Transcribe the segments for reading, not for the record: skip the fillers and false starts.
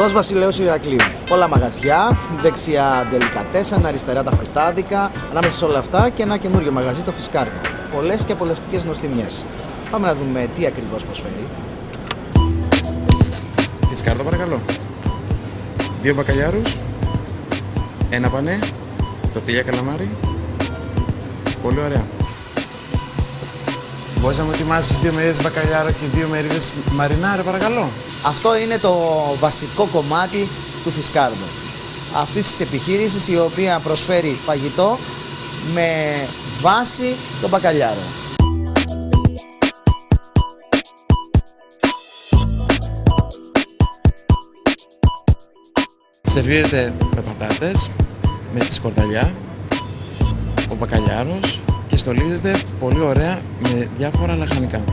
Οδός Βασιλέως Ηρακλείου. Πολλά μαγαζιά, δεξιά ντελικατέσεν, αριστερά τα φρουστάδικα, ανάμεσα σε όλα αυτά και ένα καινούριο μαγαζί, το Φισκάρδο. Πολλές και απολαυστικές νοστιμιές. Πάμε να δούμε τι ακριβώς προσφέρει. Φισκάρδο παρακαλώ. 2 μπακαλιάρους, 1 πανέ, τορτίλια καλαμάρι. Πολύ ωραία. Μπορείς να μου ετοιμάσεις 2 μερίδες μπακαλιάρο και 2 μερίδες μαρινάρε παρακαλώ. Αυτό είναι το βασικό κομμάτι του Φισκάρδο. Αυτής της επιχείρησης, η οποία προσφέρει φαγητό με βάση τον μπακαλιάρο. Σερβίρεται με πατάτες, με τη σκορδαλιά, ο μπακαλιάρος και στολίζεται πολύ ωραία με διάφορα λαχανικά.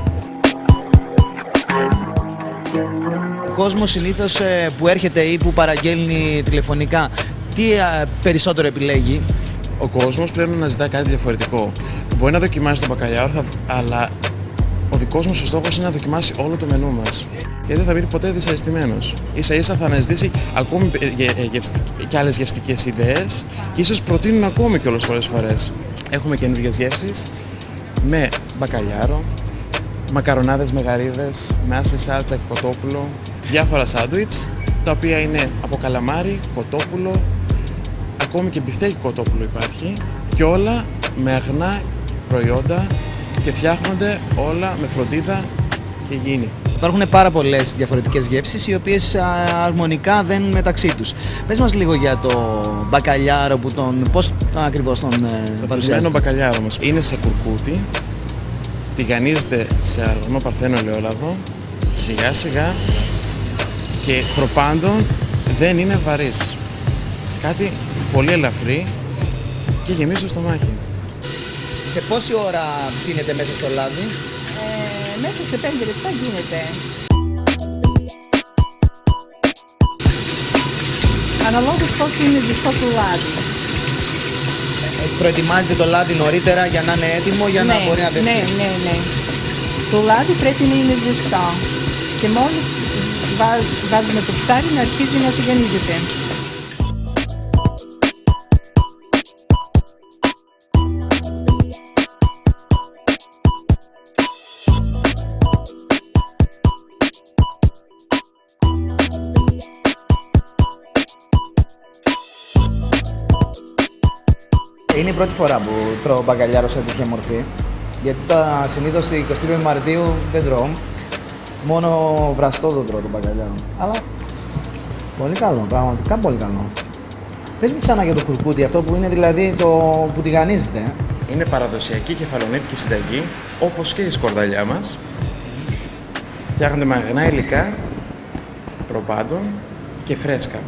Ο κόσμος συνήθως που έρχεται ή που παραγγέλνει τηλεφωνικά, τι περισσότερο επιλέγει? Ο κόσμος πρέπει να ζητά κάτι διαφορετικό. Μπορεί να δοκιμάσει τον μπακαλιάρο, αλλά ο δικός μας ο στόχος είναι να δοκιμάσει όλο το μενού μας. Γιατί δεν θα μείνει ποτέ δυσαρεστημένος. Ίσα-ίσα θα αναζητήσει ακόμη και άλλες γευστικές ιδέες και ίσως προτείνουν ακόμη και πολλές φορές. Έχουμε καινούργιες γεύσεις με μπακαλιάρο, μακαρονάδες με γαρίδες, με άσπρη σάλτσα και κοτόπουλο, διάφορα σάντουιτς, τα οποία είναι από καλαμάρι, κοτόπουλο, ακόμη και μπιφτέκι κοτόπουλο υπάρχει και όλα με αγνά προϊόντα και φτιάχνονται όλα με φροντίδα και υγιεινή. Υπάρχουν πάρα πολλές διαφορετικές γεύσεις, οι οποίες αρμονικά δένουν μεταξύ τους. Πες μας λίγο για το μπακαλιάρο, πώς ακριβώς τον Το παρουσιάζετε? θυσμένο μπακαλιάρο μας είναι σε κουρκούτι, τηγανίζεται σε αργανό παρθένο ελαιόλαδο, σιγά σιγά και προπάντων δεν είναι βαρύς. Κάτι πολύ ελαφρύ και γεμίζει το στομάχι. Σε πόση ώρα ψήνεται μέσα στο λάδι? Μέσα σε 5 λεπτά γίνεται. Αναλόγως πόσο είναι ζεστό το λάδι. Προετοιμάζετε το λάδι νωρίτερα για να είναι έτοιμο, για να μπορεί να δεχτεί? Ναι. Το λάδι πρέπει να είναι ζεστό. Και μόλις βάζουμε το ψάρι να αρχίζει να τηγανίζεται. Είναι η πρώτη φορά που τρώω μπακαλιάρο σε τέτοια μορφή, γιατί συνήθως την 22 Μαρτίου δεν τρώω, μόνο βραστό το τρώω το μπακαλιάρο. Αλλά πολύ καλό, πραγματικά πολύ καλό. Πες μου ξανά για το κουρκούτι, αυτό που είναι δηλαδή το που τηγανίζεται. Είναι παραδοσιακή κεφαλονίτικη συνταγή, όπως και η σκορδαλιά μας. Φτιάχνονται με αγνά υλικά, προπάντων και φρέσκα.